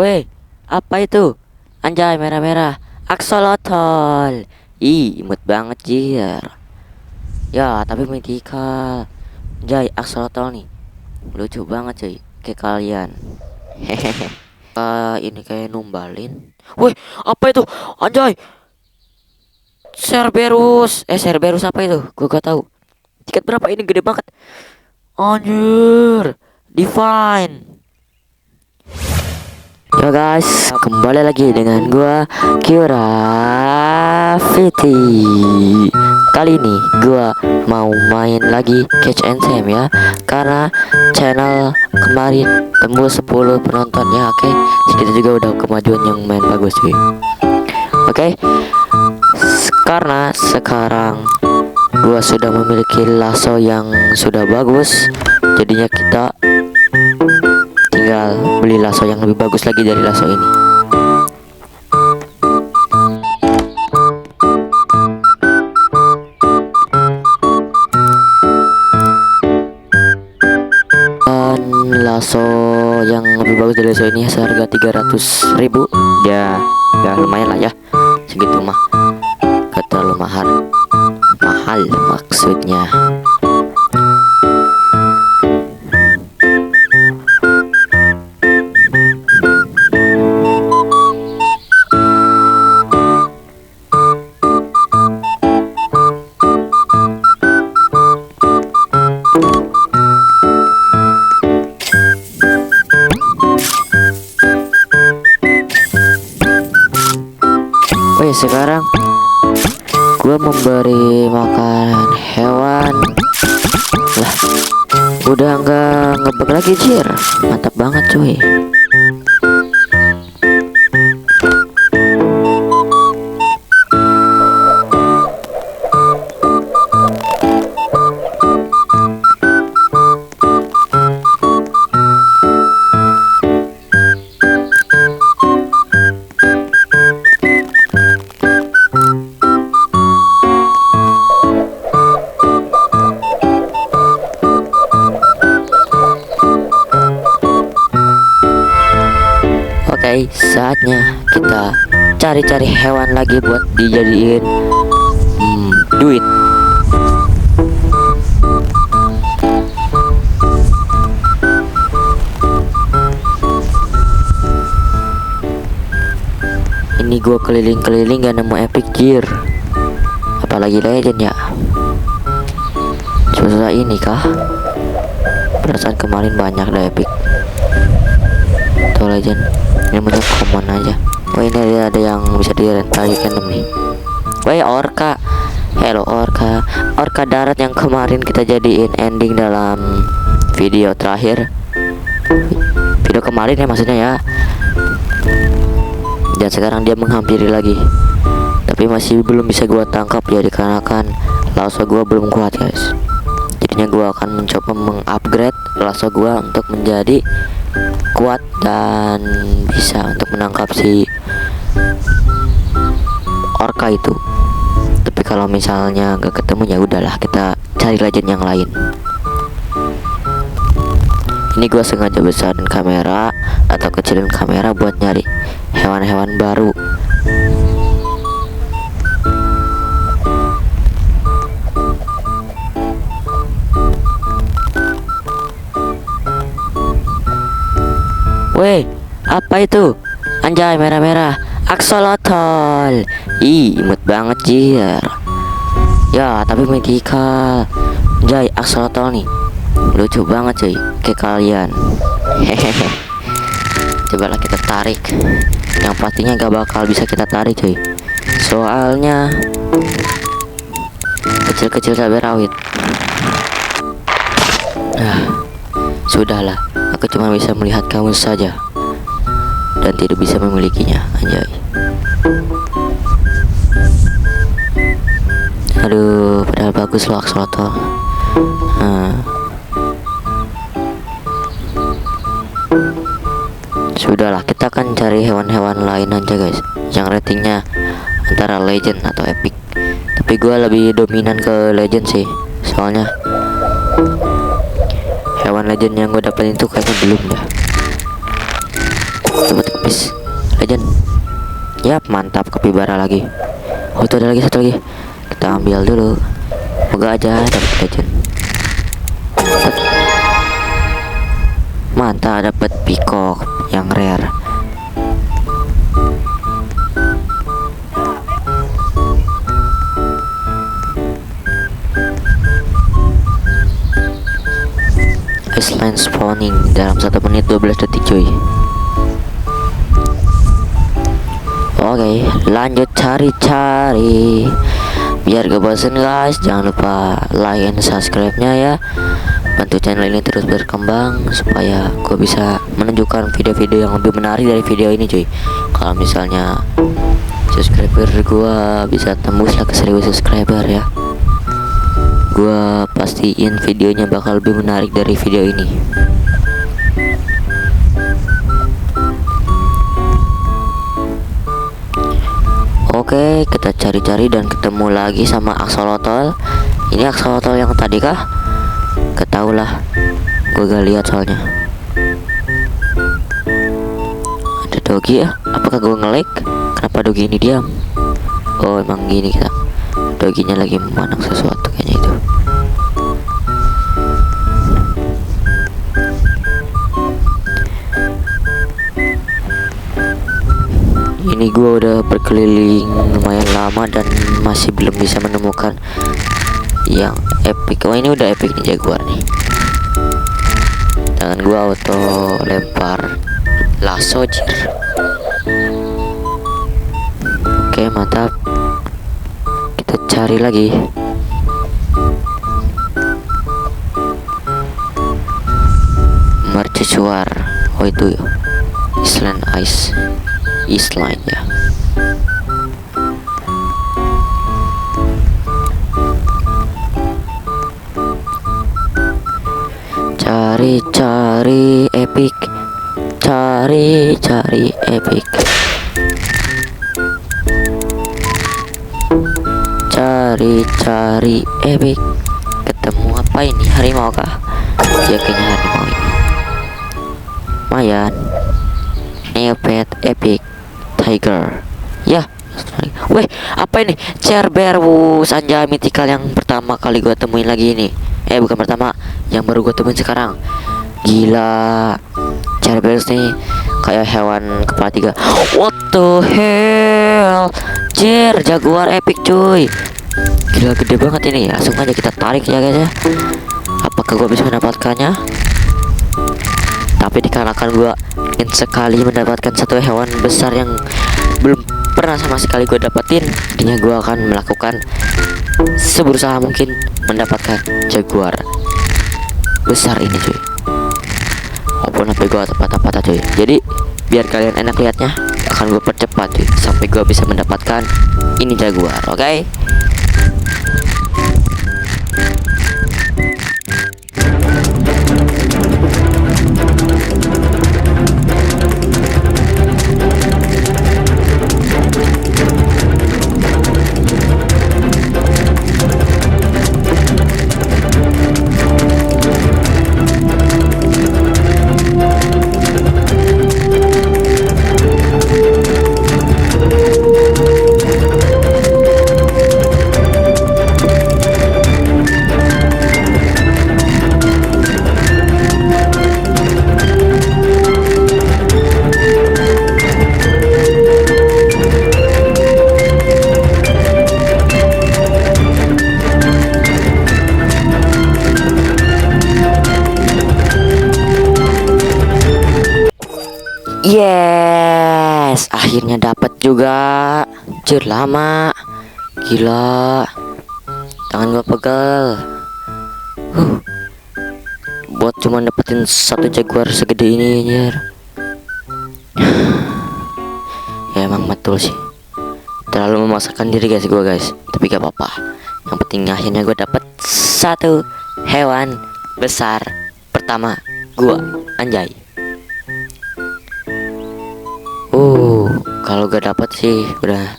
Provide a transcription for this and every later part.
Weh, apa itu? Anjay, merah-merah. Axolotl. Ih, imut banget jir. Ya, tapi mythical. Anjay, axolotl nih. Lucu banget cuy. Kayak kalian. Hehehe. Ini kayak numbalin. Weh, apa itu? Anjay, Cerberus. Cerberus apa itu? Gue gak tahu. Tiket berapa ini? Gede banget. Anjir. Divine. Ya guys, kembali lagi dengan gua Kirafiti. Kali ini gua mau main lagi Catch and Sam ya, karena channel kemarin tembus 10 penonton ya. Oke, kita juga udah kemajuan yang main bagus cuy. Oke, karena sekarang gua sudah memiliki lasso yang sudah bagus, jadinya kita tinggal beli lasso yang lebih bagus lagi dari lasso ini. Dan lasso yang lebih bagus dari lasso ini seharga 300.000 ya. Ya lumayan lah ya, segitu mah gak terlalu mahal maksudnya. Oke, sekarang gue memberi makan hewan lah. Udah nggak ngebug lagi jir. Mantap banget cuy. Oke, saatnya kita cari-cari hewan lagi buat dijadiin duit. Ini gua keliling-keliling gak nemu epic gear, apalagi legend ya. Susah ini kah? Perasaan kemarin banyak dah epic. Tuh legend. Ini banyak common aja. Wah, ini ada yang bisa direntalikan nih. Wah, orca. Hello orca. Orca darat yang kemarin kita jadiin ending dalam video terakhir. Video kemarin ya maksudnya ya. Dan sekarang dia menghampiri lagi. Tapi masih belum bisa gua tangkap ya, dikarenakan lasso gua belum kuat guys. Jadinya gua akan mencoba mengupgrade lasso gua untuk menjadi kuat dan bisa untuk menangkap si orca itu. Tapi kalau misalnya gak ketemu ya udahlah, kita cari legend yang lain. Ini gua sengaja besarin kamera atau kecilin kamera buat nyari hewan-hewan baru. Weh, apa itu? Anjay, merah-merah. Axolotl. Ih, imut banget jir. Ya, tapi mythical. Anjay, axolotl nih. Lucu banget cuy, kayak kalian. Hehehe. Cobalah kita tarik. Yang pastinya gak bakal bisa kita tarik cuy, soalnya kecil-kecil cabai rawit. Sudahlah, aku cuma bisa melihat kamu saja dan tidak bisa memilikinya. Anjay. Aduh, padahal bagus loh axolotl. Sudahlah, kita akan cari hewan-hewan lain aja guys, yang ratingnya antara legend atau epic. Tapi gue lebih dominan ke legend sih, soalnya hewan legend yang gue dapetin tuh kayaknya belum dah. Coba habis. Legend. Yap, mantap, kapibara lagi. Oh, itu ada lagi, satu lagi. Kita ambil dulu. Moga aja dapat legend. Mantap, dapat peacock yang rare. Iceland spawning dalam 1 menit 12 detik cuy. Oke, lanjut cari-cari biar gak bosen guys. Jangan lupa like and subscribe nya ya, bantu channel ini terus berkembang supaya gue bisa menunjukkan video-video yang lebih menarik dari video ini cuy. Kalau misalnya subscriber gue bisa tembus lah ke 1000 subscriber ya, gue pastiin videonya bakal lebih menarik dari video ini. Oke, kita cari-cari dan ketemu lagi sama axolotl. Ini axolotl yang tadi kah? Ketahulah, gue gak lihat soalnya. Ada Dogi ya? Apakah gue nge-lag? Kenapa Dogi ini diam? Oh, emang gini kita. Doginya lagi memandang sesuatu kayaknya itu. Ini gue udah berkeliling lumayan lama dan masih belum bisa menemukan yang epic. Oh, ini udah epic nih jaguar nih. Tangan gue auto lempar lasso jir. Oke, mantap. Kita cari lagi. Mercusuar. Oh, itu ya. Iceland Ice. Eastline ya. Cari-cari epic, cari-cari epic, cari-cari epic. Ketemu apa ini? Harimau kah? Ya, kayaknya harimau ini. Mayan. Neopet epic tiger. Ya. Weh, apa ini? Cerberus anjay, mythical yang pertama kali gua temuin lagi ini. Bukan pertama, yang baru gue temuin sekarang. Gila, Cerberus nih kayak hewan kepala 3. What the hell, Jer, jaguar epic cuy. Gila, gede banget ini. Langsung aja kita tarik ya guys ya. Apakah gue bisa mendapatkannya? Tapi dikarenakan gue ingin sekali mendapatkan satu hewan besar yang belum pernah sama sekali gue dapetin, jadinya gue akan melakukan seberusaha mungkin mendapatkan jaguar besar ini cuy. Walaupun HP gue patah-patah cuy. Jadi biar kalian enak lihatnya, akan gue percepat cuy sampai gue bisa mendapatkan ini jaguar. Oke? Yes, akhirnya dapat juga. Jir, lama. Gila. Tangan gua pegel. Buat cuma dapetin satu jaguar segede ini, anjir. Ya emang betul sih. Terlalu memaksakan diri guys, gua guys. Tapi gak apa-apa. Yang penting akhirnya gua dapet satu hewan besar pertama gua, anjay. Kalau gak dapet sih udah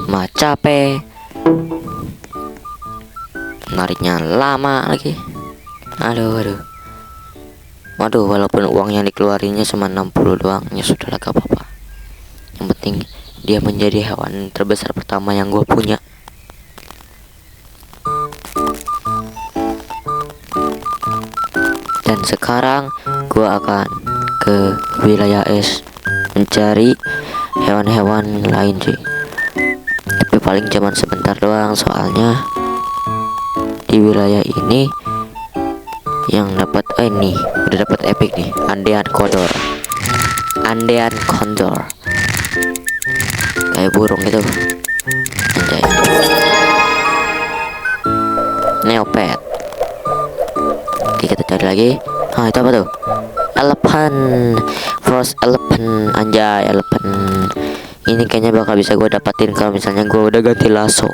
mah capek, nariknya lama lagi. Aduh. Waduh, walaupun uang yang dikeluarinnya cuma 60 doang, ya sudah lah, gak apa-apa. dia menjadi hewan terbesar pertama yang gue punya. Dan sekarang gue akan ke wilayah es mencari hewan-hewan lain sih. Tapi paling cuman sebentar doang, soalnya di wilayah ini yang dapat ini udah dapat epic nih, Andean Condor. Andean Condor kayak burung itu, anjay. Neopet. Oke, kita cari lagi. Itu apa tuh? Elephant, frost elephant, anjay, elephant. Ini kayaknya bakal bisa gue dapatin kalau misalnya gue udah ganti lasso.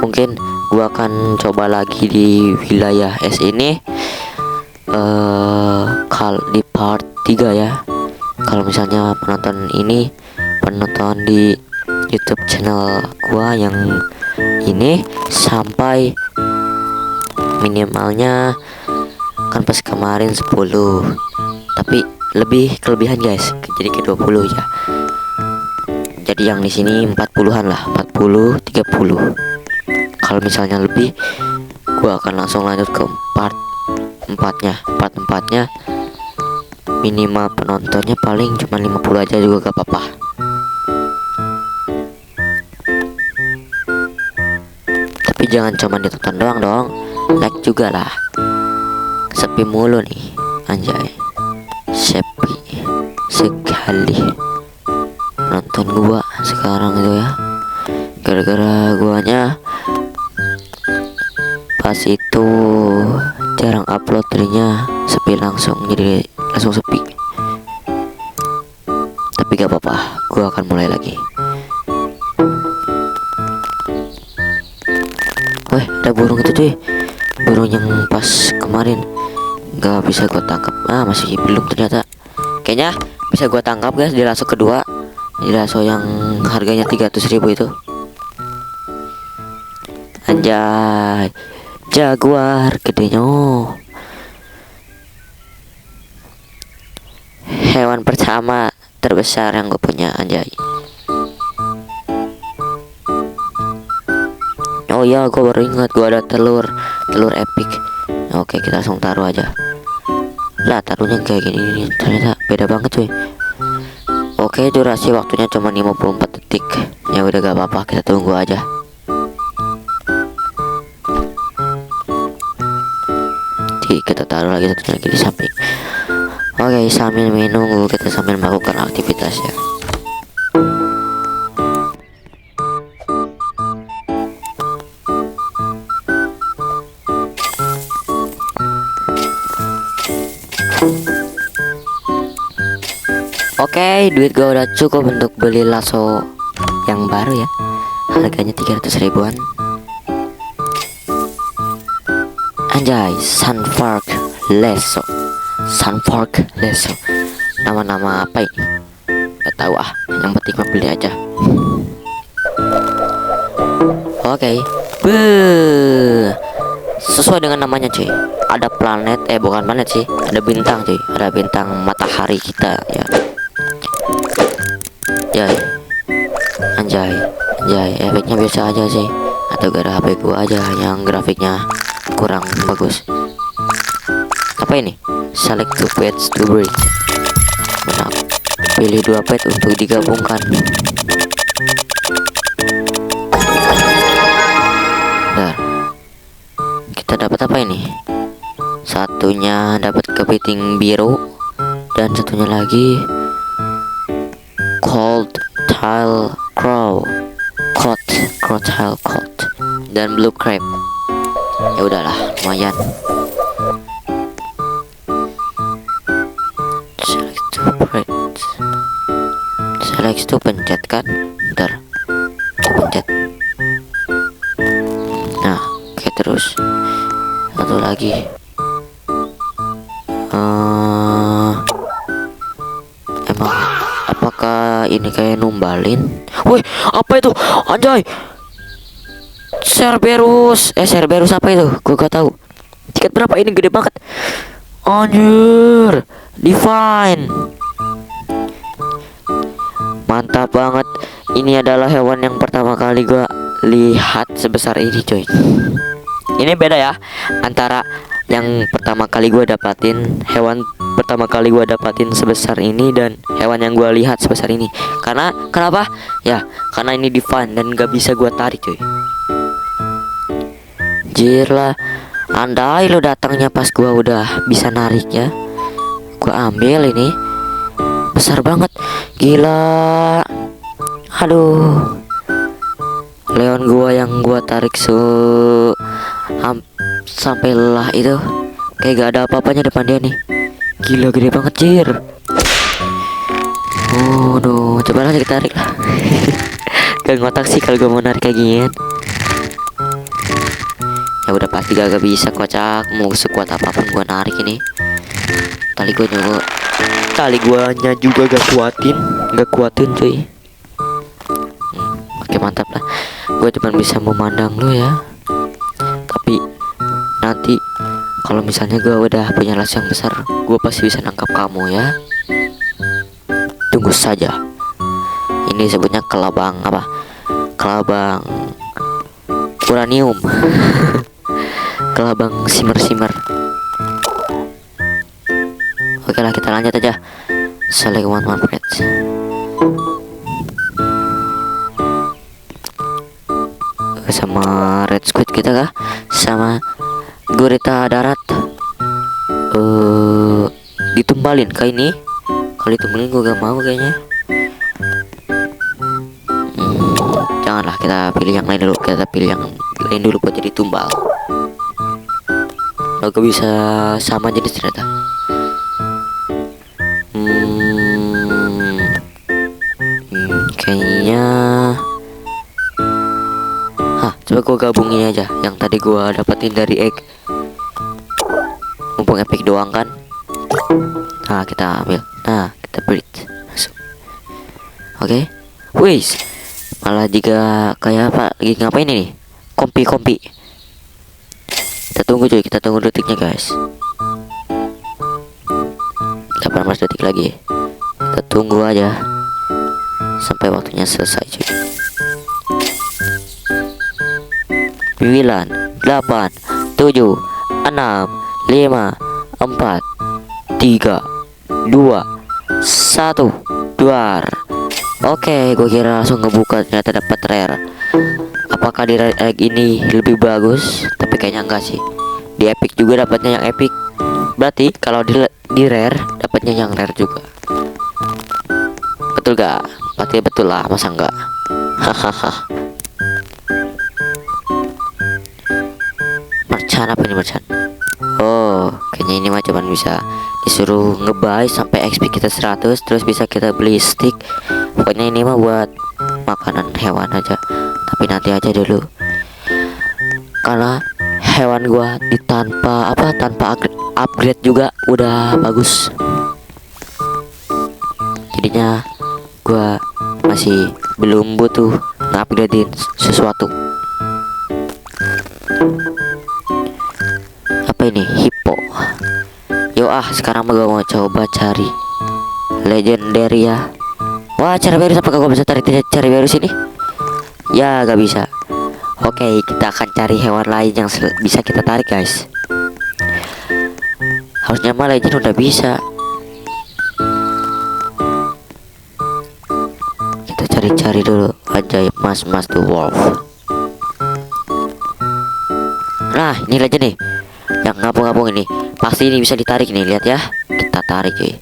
Mungkin gue akan coba lagi di wilayah es ini di part 3 ya. Kalau misalnya penonton di YouTube channel gua yang ini sampai minimalnya kan pas kemarin 10, tapi kelebihan guys, jadi ke 20 ya. Jadi yang di sini 40-an lah, 40 30. Kalau misalnya lebih, gua akan langsung lanjut ke part 4-nya. Minimal penontonnya paling cuma 50 aja juga gak apa-apa. Tapi jangan cuma ditonton doang dong, like juga lah. Sepi mulu nih, anjay, sepi sekali nonton gua sekarang itu ya. Gara-gara guanya pas itu jarang upload, jadinya sepi langsung sepi. Tapi gak apa-apa, gua akan mulai lagi. Weh, ada burung itu cuy, burung yang pas kemarin gak bisa gua tangkap. Masih belum ternyata. Kayaknya bisa gua tangkap guys di lasso kedua, di lasso yang harganya 300.000 itu. Anjay, jaguar gedenya. Hewan pertama terbesar yang gue punya, anjay. Oh ya, gue baru ingat gue ada telur epic. Oke, kita langsung taruh aja. Lah, taruhnya kayak gini nih, ternyata beda banget cuy. Oke, durasi waktunya cuma 54 detik. Ya udah gak apa-apa, kita tunggu aja. Kita taruh lagi satu lagi di samping. Oke, sambil menunggu kita sambil melakukan aktivitas ya. Oke, duit gue udah cukup untuk beli lasso yang baru ya. Harganya 300 ribuan. Anjay, Sunfork Lasso. Nama-nama apa ini? Gak tahu yang penting mah beli aja. Oke. Sesuai dengan namanya cuy. Ada planet, bukan planet sih, ada bintang cuy. Ada bintang matahari kita ya. Anjay, efeknya biasa aja sih. Atau gara HP gua aja yang grafiknya kurang bagus. Apa ini? Select 2 pets to breed. Benar. Pilih 2 pet untuk digabungkan. Bentar. Kita dapat apa ini? Satunya dapat kepiting biru dan satunya lagi cold tile crow tile coat dan blue crab. Ya udahlah, lumayan. Select to pencet kan? Bentar, pencet. Nah, oke, terus satu lagi. Emang apakah ini kayak numbalin? Wih, apa itu? Anjay, Cerberus apa itu? Gue gak tahu. Tiket berapa ini? Gede banget. Anjir, Divine. mantap banget. Ini adalah hewan yang pertama kali gua lihat sebesar ini, coy. Ini beda ya antara yang pertama kali gua dapatin, hewan pertama kali gua dapatin sebesar ini, dan hewan yang gua lihat sebesar ini. Karena kenapa? Ya, karena ini di fun dan gak bisa gua tarik, coy. Jir lah, andai lo datangnya pas gua udah bisa narik ya, gua ambil ini. Besar banget, gila. Aduh, leon gua yang gua tarik sampai lelah itu kayak gak ada apa-apanya depan dia nih. Gila, gede banget, jir. Aduh, coba lah kita tarik lah. Gak ngotak sih kalau gua mau narik kayak gini. Ya udah pasti gak bisa, kocak. Mau sekuat apapun gua narik ini. Tali guanya juga gak kuatin cuy. Oke, mantap lah. Gue cuma bisa memandang lo ya. Tapi nanti kalau misalnya gue udah punya las yang besar, gue pasti bisa nangkap kamu ya. Tunggu saja. Ini sebutnya kelabang apa? Kelabang uranium. Kelabang simmer. Oke lah, kita lanjut aja. Select one friends. Sama red squid kita kah? Sama gurita darat. Ditumbalin kayak ini. Kalau ditumbalin gue gak mau kayaknya. Janganlah, kita pilih yang lain dulu. Kita pilih yang lain dulu buat jadi tumbal. Lo gak bisa sama jenis ternyata. Kayaknya coba gue gabungin aja yang tadi gue dapetin dari egg. Mumpung epic doang kan. Nah, kita ambil. Nah, kita breed masuk. Oke. Wis, malah juga kayak apa, lagi ngapain ini? Kompi. Kita tunggu cuy, kita tunggu detiknya guys. 18 detik lagi. Kita tunggu aja sampai waktunya selesai cuy. 9, 8, 7, 6, 5, 4, 3, 2, 1, duar. Oke, gue kira langsung ngebuka, ternyata dapat rare. Apakah di rare egg ini lebih bagus? Tapi kayaknya enggak sih. Di epic juga dapatnya yang epic. Berarti kalau di rare dapatnya yang rare juga. Betul gak? Pasti betul lah, masa enggak? Hahaha. Merchant apa nih merchant? Oh, kayaknya ini mah cuman bisa disuruh ngebuy sampai XP kita 100, terus bisa kita beli stick. Pokoknya ini mah buat makanan hewan aja. Tapi nanti aja dulu. Karena hewan gua tanpa upgrade juga udah bagus. Jadinya gua masih belum butuh ngupgradein sesuatu. Apa ini? Hippo. Sekarang gua mau coba cari legendary ya. Wah, cari virus. Apakah gua bisa cari virus ini? Ya, gak bisa. Oke, kita akan cari hewan lain yang bisa kita tarik guys. Harusnya mah legend udah bisa. Kita cari-cari dulu. Ajaib mas the wolf. Nah, ini legend nih. Yang ngapung-ngapung ini pasti ini bisa ditarik nih, lihat ya. Kita tarik cuy.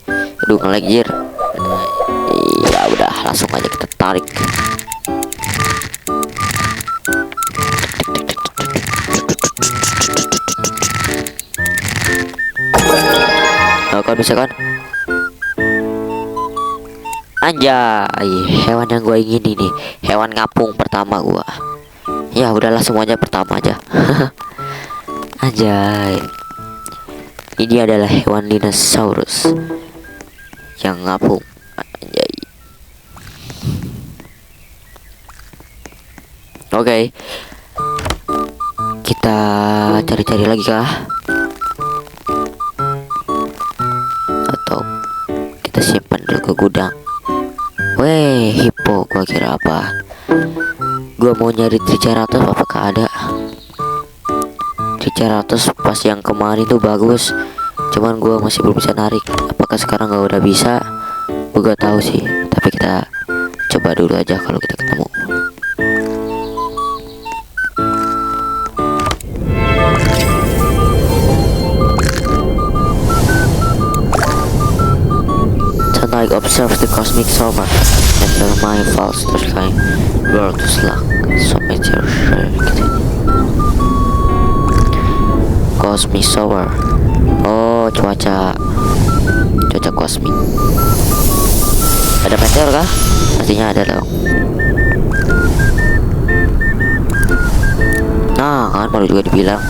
Aduh, nge-lag jir. Ya udah, langsung aja kita tarik. Kan bisa kan? Anjay, hewan yang gue ingin ini, hewan ngapung pertama gua. Ya udahlah, semuanya pertama aja. Anjay, ini adalah hewan dinosaurus yang ngapung. Anjay. Oke, kita cari-cari lagi kah? Atau kita simpan dulu ke gudang? Weh, hippo kepo, gua kira apa. Gua mau nyari Triceratops, apakah ada? Triceratops pas yang kemarin tuh bagus, cuman gua masih belum bisa narik. Apakah sekarang gak udah bisa? Gua gak tahu sih, tapi kita coba dulu aja kalau kita ketemu. Tonight observe the cosmic solar and the mind falls to sky world to slack so meteor cosmic solar. Oh, cuaca kosmik. Ada meteor kah? Pastinya ada dong. Nah kan baru juga dibilang.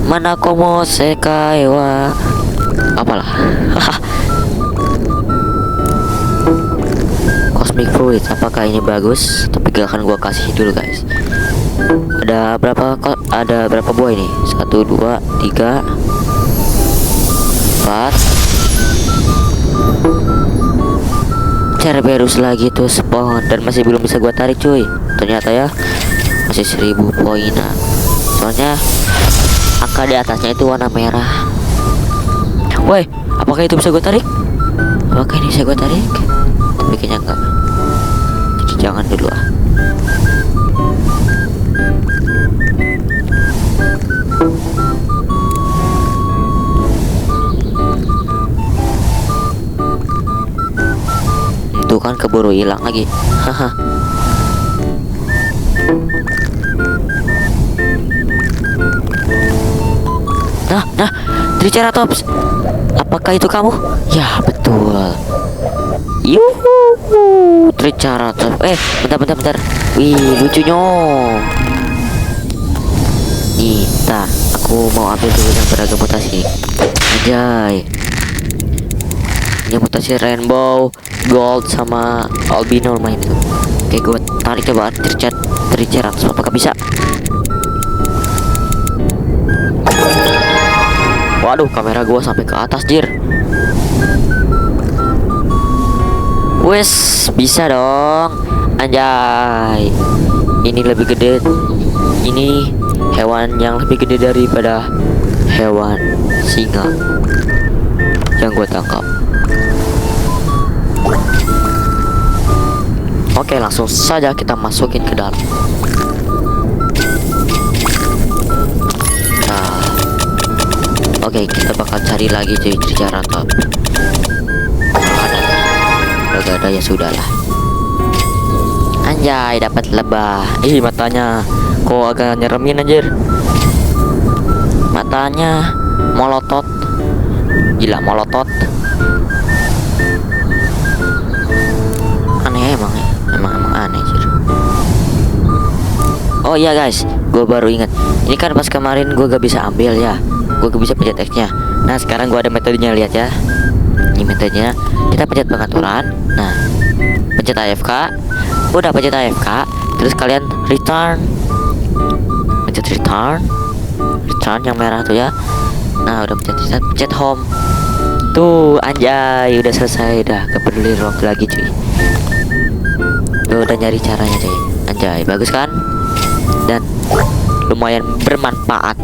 Mana komo sekai wa apalah. Cosmic fluid, apakah ini bagus? Tapi gak akan gua kasih dulu guys. Ada berapa buah ini? 1, 2, 3, 4. Cerberus lagi tuh spawn dan masih belum bisa gua tarik cuy. Ternyata ya masih 1000 poinan. Soalnya angka di atasnya itu warna merah. Woi, apakah itu bisa gue tarik? Apakah ini bisa gue tarik? Tapi kayaknya enggak. Jadi jangan dulu ah. Itu kan keburu hilang lagi. Haha. Nah, Triceratops. Apakah itu kamu? Ya, betul. Yuhu, Triceratops. Bentar. Wih, lucunya. Nih, aku mau ambil dulu yang beragam mutasi. Anjay. Ini mutasi rainbow, gold sama albino main itu. Oke, gue tarik coba Triceratops. Apakah bisa? Waduh, kamera gua sampai ke atas, jir. Wes, bisa dong. Anjay. Ini lebih gede. Ini hewan yang lebih gede daripada hewan singa yang gua tangkap. Oke, langsung saja kita masukin ke dalam. Oke, kita bakal cari lagi cuy Triceratops. Kalau gak ada ya sudahlah. Anjay, dapat lebah. Matanya kok agak nyeremin anjir. Matanya molotot. Gila molotot. Aneh emang aneh anjir. Oh iya guys, gue baru ingat. Ini kan pas kemarin gue gak bisa ambil ya. Gue bisa pencet X nya. Nah sekarang gue ada metodenya, lihat ya. Ini metodenya, kita pencet pengaturan. Nah pencet AFK. Udah pencet AFK, terus kalian return. Pencet return yang merah tuh ya. Nah udah pencet home. Tuh anjay, udah selesai dah. Gak peduli waktu lagi cuy. Tuh udah nyari caranya cuy. Anjay, bagus kan? Dan lumayan bermanfaat.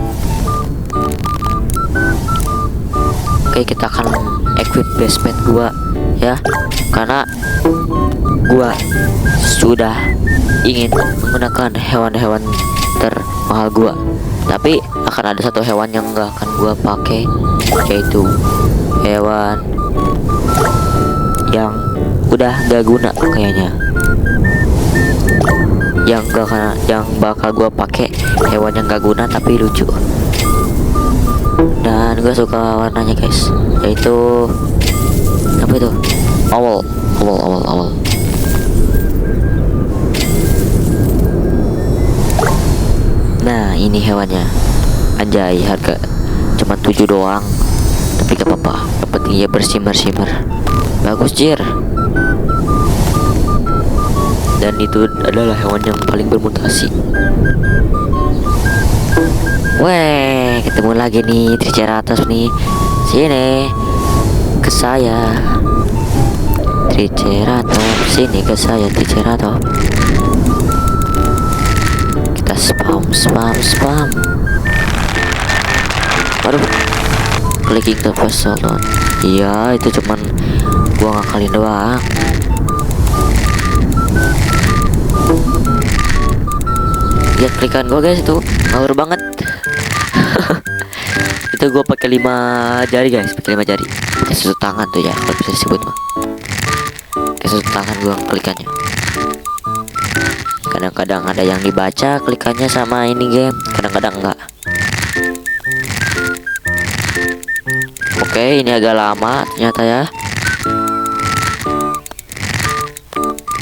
Oke, kita akan equip basement gua ya, karena gua sudah ingin menggunakan hewan-hewan termahal gua, tapi akan ada satu hewan yang gak akan gua pakai, yaitu hewan yang udah gak guna kayaknya. Yang bakal gua pakai hewan yang gak guna tapi lucu. Dan gue suka warnanya guys, yaitu apa itu? Owl. Nah ini hewannya. Anjay, harga cuma 7 doang, tapi gak apa-apa, yang penting ya bersimmer. Bagus jir. Dan itu adalah hewan yang paling bermutasi. Weh, ketemu lagi nih Triceratops nih. Sini ke saya. Triceratops, sini ke saya Triceratops. Kita spam. Aduh, clicking the first zone. Iya, itu cuman gua ngakalin doang. Lihat klikan gua guys, itu power banget. Itu gua pakai 5 jari guys, pakai 5 jari. Pakai susut tangan tuh ya, kalau bisa disebut mah. Pakai susut tangan gua klikannya. Kadang-kadang ada yang dibaca klikannya sama ini game, kadang-kadang enggak. Oke, ini agak lama ternyata ya.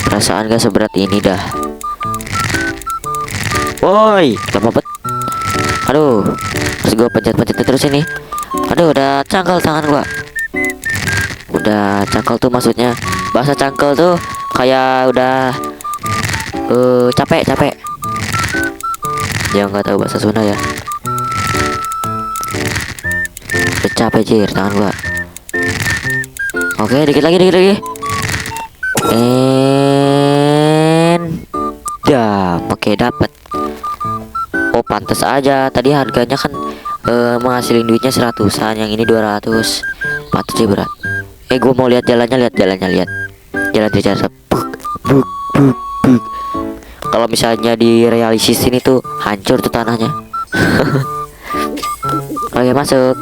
Perasaan gak seberat ini dah. Woi, lama banget. Aduh, terus gue pencet terus ini. Aduh, udah cangkel tangan gua. Udah cangkel tuh maksudnya. Bahasa cangkel tuh kayak udah capek. Ya nggak tahu bahasa Sunda ya. Udah capek jir tangan gua. Oke, dikit lagi. Oke, dapat. Oh, pantas aja. Tadi harganya kan menghasilin duitnya 100-an, yang ini 200. Pantas sih berat. Gue mau lihat jalannya. Jalan Triceratops. Buk. Kalau misalnya direalisasiin itu hancur tuh tanahnya. Oke, masuk.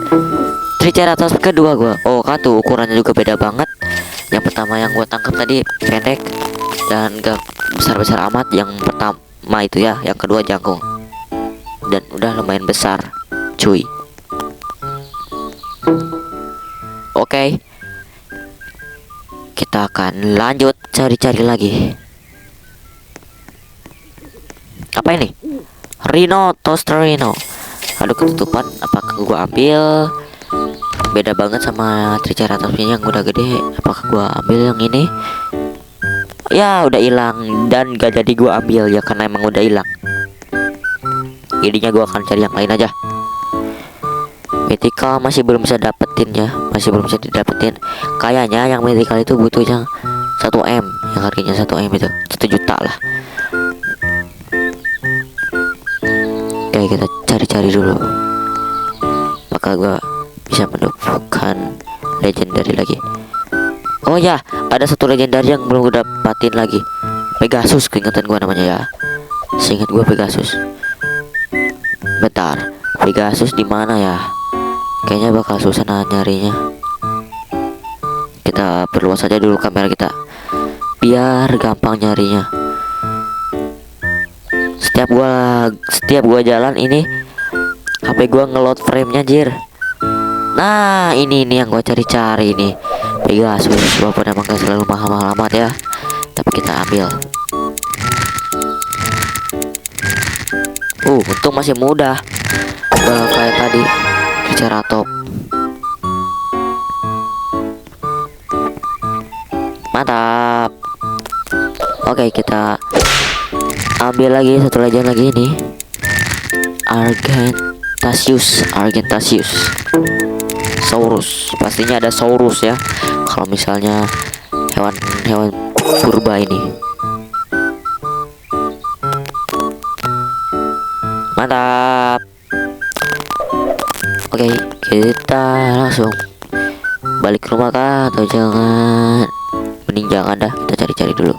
Triceratops kedua gua. Oh, kan tuh ukurannya juga beda banget. Yang pertama yang gua tangkap tadi pendek dan gak besar amat. Yang pertama itu ya, yang kedua jangkung. Dan udah lumayan besar, cuy. Oke. Kita akan lanjut cari-cari lagi. Apa ini? Rhinotosterino. Aduh, ketutupan. Apakah gua ambil? Beda banget sama Triceratopsnya yang udah gede. Apakah gua ambil yang ini? Ya udah hilang dan gak jadi gua ambil ya, karena emang udah hilang. Jadinya gua akan cari yang lain aja. Mythical masih belum bisa dapetin ya, masih belum bisa didapetin. Kayaknya yang mythical itu butuh yang 1M, yang harganya 1M itu 1 juta lah. Oke, kita cari-cari dulu. Maka gua bisa menemukan legendary lagi. Oh ya, ada satu legendary yang belum gue dapatin lagi. Pegasus, keingetan gua namanya ya. Seingat gua Pegasus. Bentar, Pegasus di mana ya? Kayaknya bakal susah nyarinya. Kita perluas saja dulu kamera kita biar gampang nyarinya. Setiap gua jalan ini HP gua ngeload frame-nya jir. Nah, ini yang gua cari ini. Pegasus, walaupun emang gak selalu mahal-mahal amat ya, tapi kita ambil. Untung masih mudah. Kayak tadi Triceratops. Mantap. Oke, kita ambil lagi satu legend lagi ini. Argentasius. Saurus. Pastinya ada Saurus ya. Kalau misalnya hewan purba ini. Mantap. Oke, kita langsung balik ke rumah kah atau jangan? Mending jangan dah, kita cari-cari dulu.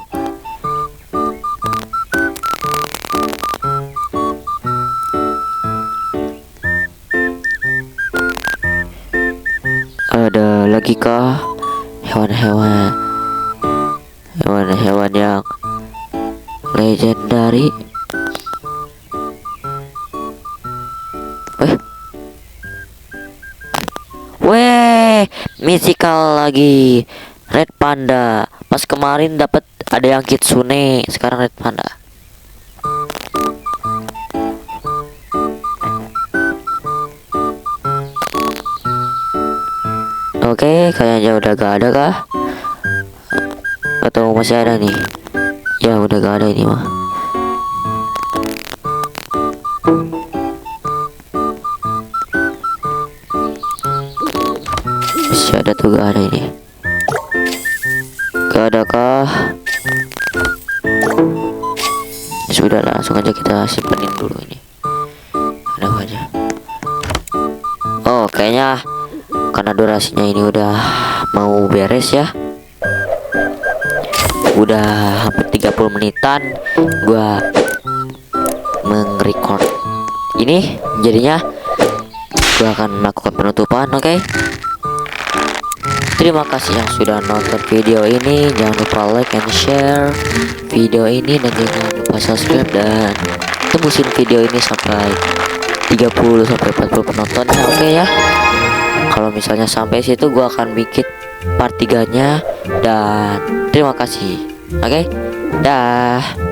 Ada lagi kah hewan-hewan yang legendary? Weh, mythical lagi. Red Panda. Pas kemarin dapat ada yang Kitsune, sekarang Red Panda. Oke, kayaknya udah gak ada kah? Atau masih ada nih? Ya udah gak ada ini mah. Masih ada tuh, gak ada ini. Gak gua simpenin dulu ini. Ada apa aja? Oh, kayaknya karena durasinya ini udah mau beres ya. Udah hampir 30 menitan gua meng-record ini, jadinya gua akan melakukan penutupan. Oke. Terima kasih yang sudah nonton video ini. Jangan lupa like and share video ini, dan jangan lupa subscribe, dan tembusin video ini sampai 30 sampai 40 penonton ya. Oke ya. Kalau misalnya sampai situ gua akan bikin part 3-nya, dan terima kasih. Oke. Dah.